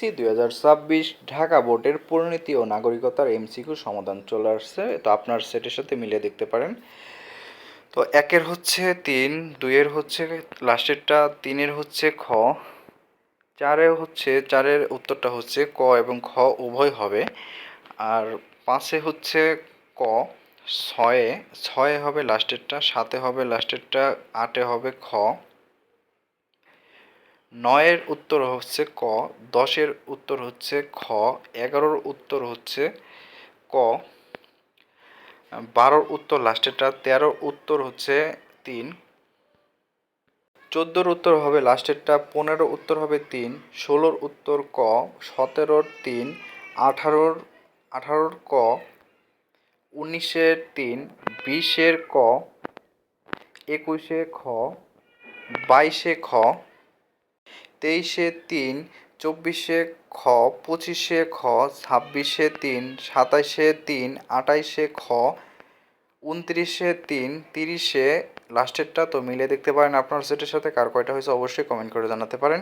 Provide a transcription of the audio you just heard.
SSC 2026 Dhaka বোর্ডের পরিণতি ও নাগরিকতার MCQ সমাধান চলে আসছে। তো আপনার সেটের সাথে মিলিয়ে দেখতে পারেন। তো একের হচ্ছে 3, 2-এর হচ্ছে লাস্টেরটা, 3-এর হচ্ছে খ, 4-এর উত্তরটা হচ্ছে ক এবং খ উভয় হবে। আর 5-এ হচ্ছে ক, 6-এ হবে লাস্টেরটা, 7-এ হবে লাস্টেরটা, 8-এ হবে খ, 9-এর উত্তর হচ্ছে ক, 10-এর উত্তর হচ্ছে খ, 11-এর উত্তর হচ্ছে ক, 12-এর উত্তর লাস্টেরটা, 13-এর উত্তর হচ্ছে 3, 14-এর উত্তর হবে লাস্টেরটা, 15-এর উত্তর হবে 3, 16-এর উত্তর ক, 17-এর 3, 18-এর ক, 19-এর 3, 20-এর ক, 21-এ খ, 22-এ খ, 23-এ 3, 24-এ খ, 25-এ খ, 26-এ 3, 27-এ 3, 28-এ খ, 29-এ 3, 30-এ লাস্টেরটা। তো মিলে দেখতে পারেন আপনার সেটের সাথে কার কয়টা হয়েছে, অবশ্যই কমেন্ট করে জানাতে পারেন।